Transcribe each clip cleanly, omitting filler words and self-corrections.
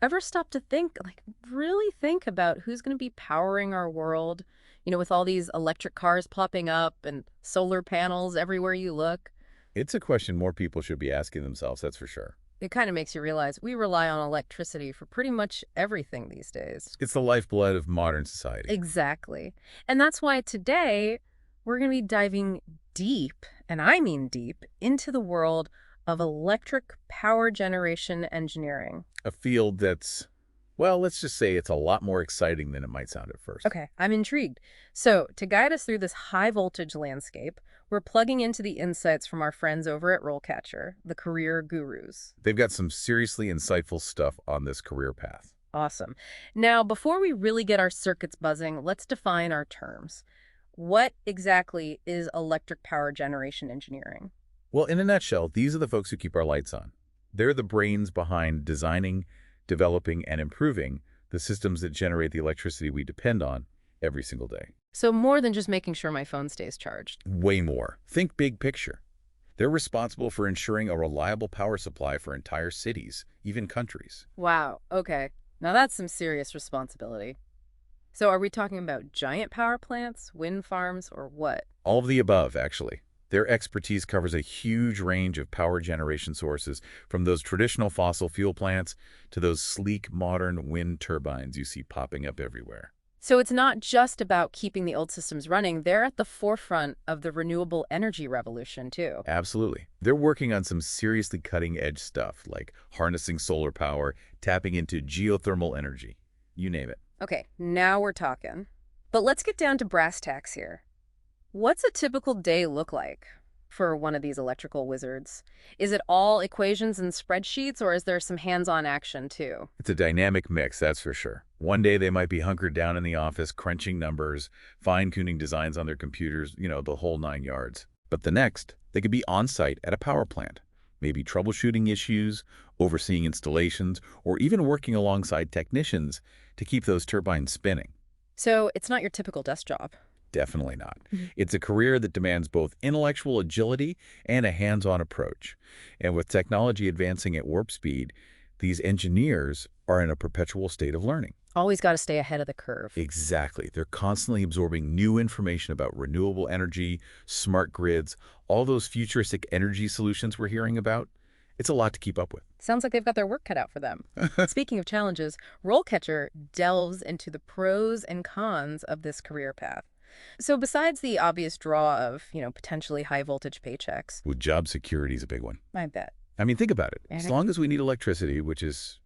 Ever stop to think, like, really think about who's going to be powering our world, with all these electric cars popping up and solar panels everywhere you look? It's a question more people should be asking themselves, that's for sure. It kind of makes you realize we rely on electricity for pretty much everything these days. It's the lifeblood of modern society. Exactly. And that's why today we're going to be diving deep, and I mean deep, into the world of electric power generation engineering. A field that's, well, let's just say it's a lot more exciting than it might sound at first. Okay, I'm intrigued. So, to guide us through this high voltage landscape, we're plugging into the insights from our friends over at RoleCatcher, the career gurus. They've got some seriously insightful stuff on this career path. Awesome. Now, before we really get our circuits buzzing, let's define our terms. What exactly is electric power generation engineering? Well, in a nutshell, these are the folks who keep our lights on. They're the brains behind designing, developing, and improving the systems that generate the electricity we depend on every single day. So, more than just making sure my phone stays charged. Way more. Think big picture. They're responsible for ensuring a reliable power supply for entire cities, even countries. Wow, okay. Now that's some serious responsibility. So, are we talking about giant power plants, wind farms, or what? All of the above, actually. Their expertise covers a huge range of power generation sources, from those traditional fossil fuel plants to those sleek, modern wind turbines you see popping up everywhere. So it's not just about keeping the old systems running. They're at the forefront of the renewable energy revolution, too. Absolutely. They're working on some seriously cutting-edge stuff, like harnessing solar power, tapping into geothermal energy. You name it. Okay, now we're talking. But let's get down to brass tacks here. What's a typical day look like for one of these electrical wizards? Is it all equations and spreadsheets, or is there some hands-on action, too? It's a dynamic mix, that's for sure. One day they might be hunkered down in the office, crunching numbers, fine-tuning designs on their computers, the whole 9 yards. But the next, they could be on-site at a power plant, maybe troubleshooting issues, overseeing installations, or even working alongside technicians to keep those turbines spinning. So it's not your typical desk job. Definitely not. Mhm. It's a career that demands both intellectual agility and a hands-on approach. And with technology advancing at warp speed, these engineers are in a perpetual state of learning. Always got to stay ahead of the curve. Exactly. They're constantly absorbing new information about renewable energy, smart grids, all those futuristic energy solutions we're hearing about. It's a lot to keep up with. Sounds like they've got their work cut out for them. Speaking of challenges, RoleCatcher delves into the pros and cons of this career path. So besides the obvious draw of, potentially high voltage paychecks, Well, job security is a big one. I bet. I mean, think about it. And As it- long as we need electricity, which is,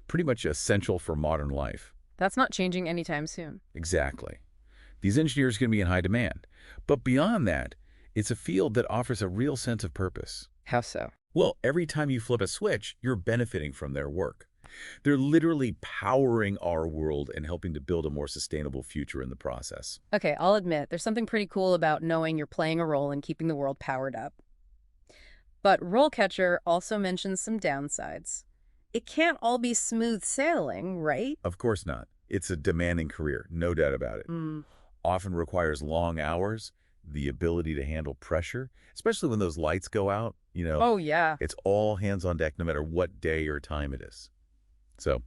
pretty much essential for modern life. that's not changing anytime soon. Exactly. These engineers are going to be in high demand. But beyond that, it's a field that offers a real sense of purpose. How so? Well, every time you flip a switch, you're benefiting from their work. They're literally powering our world and helping to build a more sustainable future in the process. Okay, I'll admit, there's something pretty cool about knowing you're playing a role in keeping the world powered up. But RoleCatcher also mentions some downsides. It can't all be smooth sailing, right? Of course not. It's a demanding career, no doubt about it. Mm. Often requires long hours, the ability to handle pressure, especially when those lights go out. Oh, yeah. It's all hands on deck no matter what day or time it is. So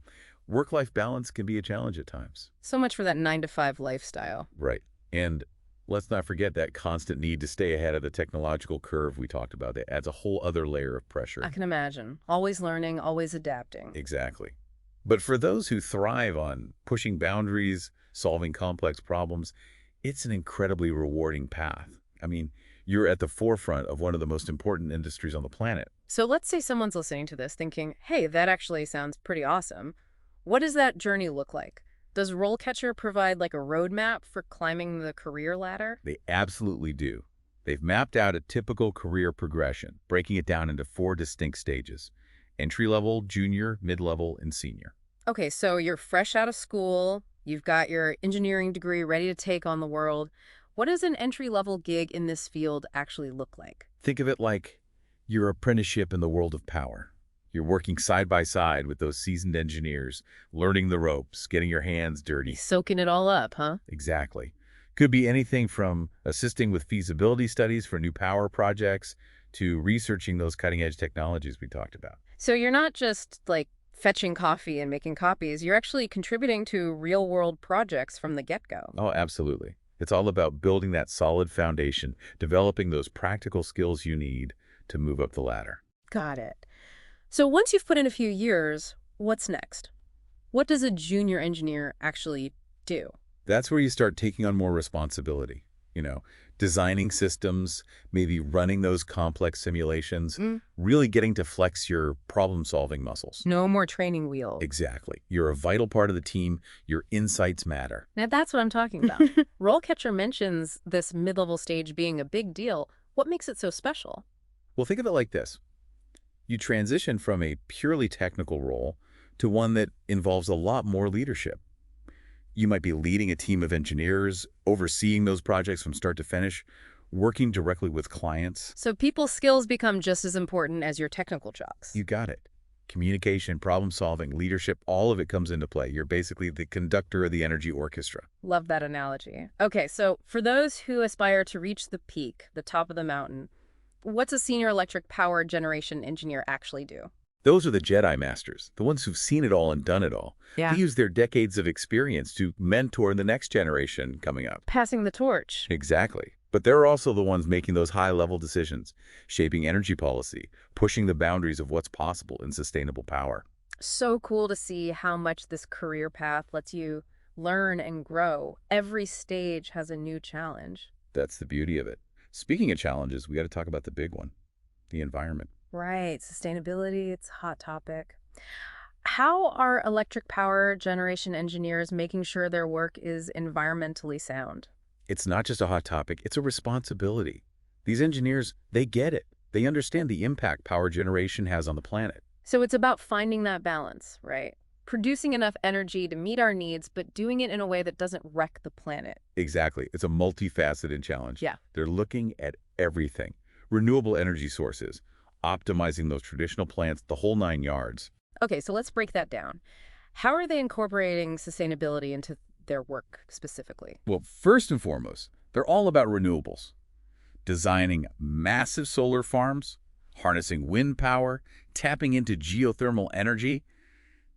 work-life balance can be a challenge at times. So much for that 9 to 5 lifestyle. Right. And let's not forget that constant need to stay ahead of the technological curve we talked about. That adds a whole other layer of pressure. I can imagine. Always learning, always adapting. Exactly. But for those who thrive on pushing boundaries, solving complex problems, it's an incredibly rewarding path. I mean, you're at the forefront of one of the most important industries on the planet. So let's say someone's listening to this thinking, hey, that actually sounds pretty awesome. What does that journey look like? Does RoleCatcher provide like a roadmap for climbing the career ladder? They absolutely do. They've mapped out a typical career progression, breaking it down into 4 distinct stages: entry-level, junior, mid-level, and senior. Okay, so you're fresh out of school, you've got your engineering degree ready to take on the world. What does an entry-level gig in this field actually look like? Think of it like your apprenticeship in the world of power. You're working side by side with those seasoned engineers, learning the ropes, getting your hands dirty. Soaking it all up, huh? Exactly. Could be anything from assisting with feasibility studies for new power projects to researching those cutting-edge technologies we talked about. So you're not just like fetching coffee and making copies, you're actually contributing to real-world projects from the get-go. Oh, absolutely. It's all about building that solid foundation, developing those practical skills you need to move up the ladder. Got it. So once you've put in a few years, what's next? What does a junior engineer actually do? That's where you start taking on more responsibility. Designing systems, maybe running those complex simulations, really getting to flex your problem-solving muscles. No more training wheels. Exactly. You're a vital part of the team. Your insights matter. Now that's what I'm talking about. RoleCatcher mentions this mid-level stage being a big deal. What makes it so special? Well, think of it like this. You transition from a purely technical role to one that involves a lot more leadership. You might be leading a team of engineers, overseeing those projects from start to finish, working directly with clients. So people's skills become just as important as your technical chops. You got it. Communication, problem solving, leadership, all of it comes into play. You're basically the conductor of the energy orchestra. Love that analogy. Okay, so for those who aspire to reach the peak, the top of the mountain, what's a senior electric power generation engineer actually do? Those are the Jedi Masters, the ones who've seen it all and done it all. Yeah. They use their decades of experience to mentor the next generation coming up. Passing the torch. Exactly. But they're also the ones making those high-level decisions, shaping energy policy, pushing the boundaries of what's possible in sustainable power. So cool to see how much this career path lets you learn and grow. Every stage has a new challenge. That's the beauty of it. Speaking of challenges, we got to talk about the big one, the environment. Right, sustainability, it's a hot topic. How are electric power generation engineers making sure their work is environmentally sound? It's not just a hot topic, it's a responsibility. These engineers, they get it. They understand the impact power generation has on the planet. So it's about finding that balance, right? Producing enough energy to meet our needs, but doing it in a way that doesn't wreck the planet. Exactly. It's a multifaceted challenge. Yeah. They're looking at everything. Renewable energy sources, optimizing those traditional plants, the whole 9 yards. Okay, so let's break that down. How are they incorporating sustainability into their work specifically? Well, first and foremost, they're all about renewables. Designing massive solar farms, harnessing wind power, tapping into geothermal energy.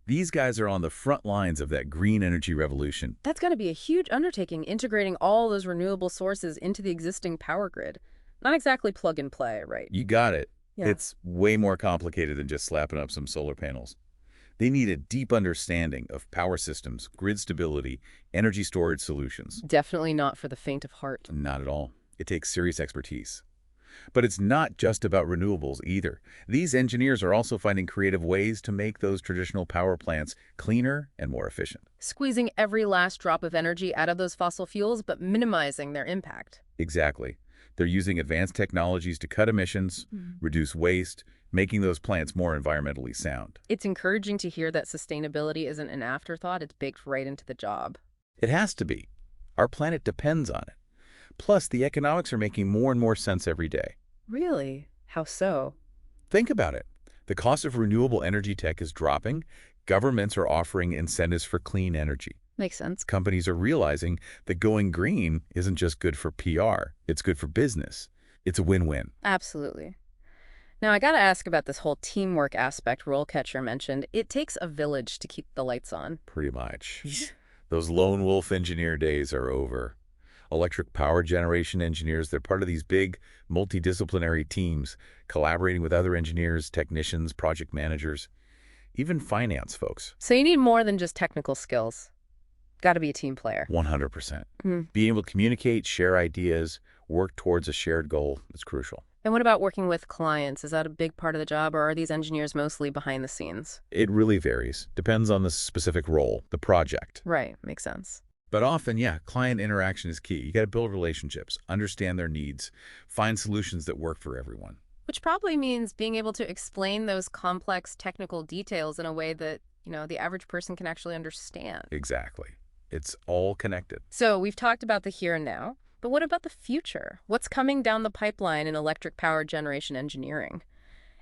These guys are on the front lines of that green energy revolution. That's going to be a huge undertaking, integrating all those renewable sources into the existing power grid. Not exactly plug and play, right? You got it. Yeah. It's way more complicated than just slapping up some solar panels. They need a deep understanding of power systems, grid stability, energy storage solutions. Definitely not for the faint of heart. Not at all. It takes serious expertise. But it's not just about renewables either. These engineers are also finding creative ways to make those traditional power plants cleaner and more efficient. Squeezing every last drop of energy out of those fossil fuels, but minimizing their impact. Exactly. They're using advanced technologies to cut emissions, reduce waste, making those plants more environmentally sound. It's encouraging to hear that sustainability isn't an afterthought, it's baked right into the job. It has to be. Our planet depends on it. Plus, the economics are making more and more sense every day. Really? How so? Think about it. The cost of renewable energy tech is dropping. Governments are offering incentives for clean energy. Makes sense. Companies are realizing that going green isn't just good for PR, it's good for business. It's a win-win. Absolutely. Now, I got to ask about this whole teamwork aspect RoleCatcher mentioned. It takes a village to keep the lights on. Pretty much. Those lone wolf engineer days are over. Electric power generation engineers, they're part of these big multidisciplinary teams, collaborating with other engineers, technicians, project managers, even finance folks. So you need more than just technical skills. Got to be a team player. 100%. Being able to communicate, share ideas, work towards a shared goal is crucial. And what about working with clients? Is that a big part of the job, or are these engineers mostly behind the scenes? It really varies. Depends on the specific role, the project. Right, makes sense. But often, yeah, client interaction is key. You got to build relationships, understand their needs, find solutions that work for everyone. Which probably means being able to explain those complex technical details in a way that, the average person can actually understand. Exactly. It's all connected. So we've talked about the here and now, but what about the future? What's coming down the pipeline in electric power generation engineering?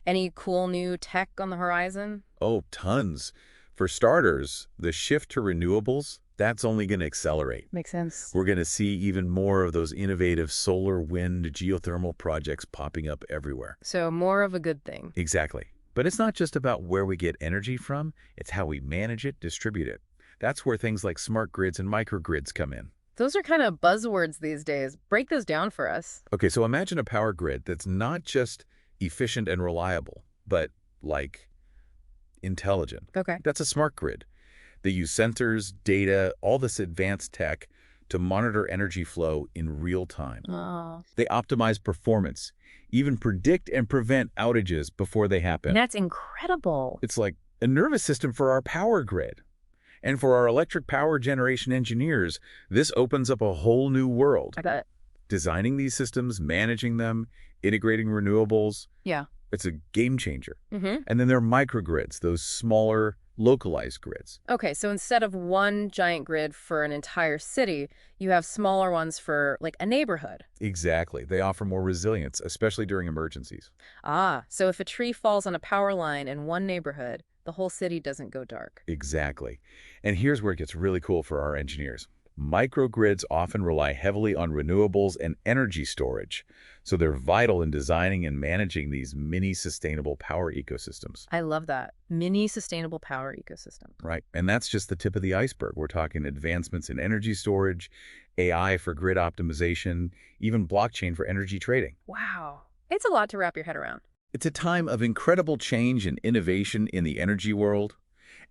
Any cool new tech on the horizon? Oh, tons. For starters, the shift to renewables, that's only going to accelerate. Makes sense. We're going to see even more of those innovative solar, wind, geothermal projects popping up everywhere. So more of a good thing. Exactly. But it's not just about where we get energy from, it's how we manage it, distribute it. That's where things like smart grids and microgrids come in. Those are kind of buzzwords these days. Break those down for us. Okay, so imagine a power grid that's not just efficient and reliable, but like intelligent. Okay. That's a smart grid. They use sensors, data, all this advanced tech to monitor energy flow in real time. Oh, They optimize performance, even predict and prevent outages before they happen. that's incredible. It's like a nervous system for our power grid. And for our electric power generation engineers, this opens up a whole new world. I bet. Designing these systems, managing them, integrating renewables, Yeah. it's a game changer. Mm-hmm. And then there are microgrids, those smaller, localized grids. Okay, so instead of one giant grid for an entire city, you have smaller ones for, like, a neighborhood. Exactly. They offer more resilience, especially during emergencies. Ah, so if a tree falls on a power line in one neighborhood, the whole city doesn't go dark. Exactly. And here's where it gets really cool for our engineers. Microgrids often rely heavily on renewables and energy storage, so they're vital in designing and managing these mini sustainable power ecosystems. I love that. Mini sustainable power ecosystem. Right. And that's just the tip of the iceberg. We're talking advancements in energy storage, AI for grid optimization, even blockchain for energy trading. Wow. It's a lot to wrap your head around. It's a time of incredible change and innovation in the energy world,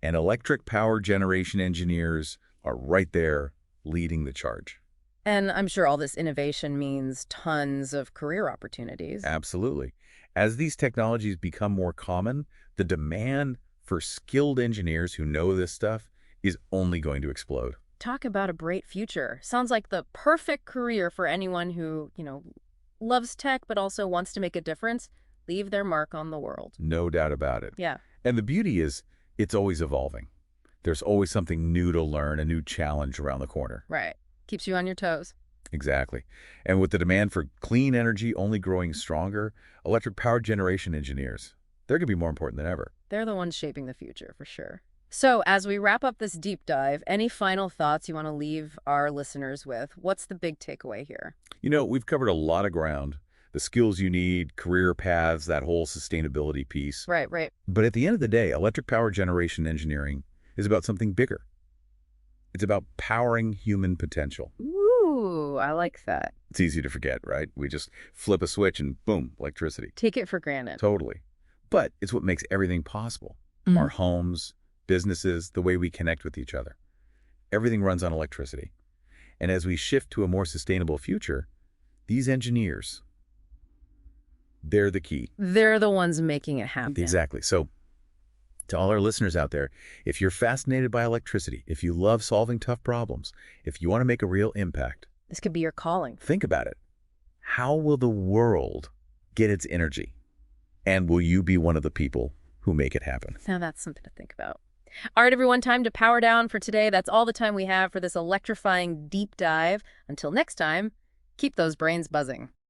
and electric power generation engineers are right there leading the charge. And I'm sure all this innovation means tons of career opportunities. Absolutely. As these technologies become more common, the demand for skilled engineers who know this stuff is only going to explode. Talk about a bright future. Sounds like the perfect career for anyone who, loves tech but also wants to make a difference, leave their mark on the world. No doubt about it. Yeah. And the beauty is, it's always evolving. There's always something new to learn, a new challenge around the corner. Right. Keeps you on your toes. Exactly. And with the demand for clean energy only growing stronger, electric power generation engineers, they're going to be more important than ever. They're the ones shaping the future, for sure. So, as we wrap up this deep dive, any final thoughts you want to leave our listeners with? What's the big takeaway here? We've covered a lot of ground. The skills you need, career paths, that whole sustainability piece. Right, right. But at the end of the day, electric power generation engineering is about something bigger. It's about powering human potential. Ooh, I like that. It's easy to forget, right? We just flip a switch and boom, electricity. Take it for granted. Totally. But it's what makes everything possible. Mm. Our homes, businesses, the way we connect with each other. Everything runs on electricity. And as we shift to a more sustainable future, these engineers, they're the key. They're the ones making it happen. Exactly. So to all our listeners out there, if you're fascinated by electricity, if you love solving tough problems, if you want to make a real impact, This could be your calling. think about it. How will the world get its energy? And will you be one of the people who make it happen? Now that's something to think about. All right, everyone, time to power down for today. That's all the time we have for this electrifying deep dive. Until next time, keep those brains buzzing.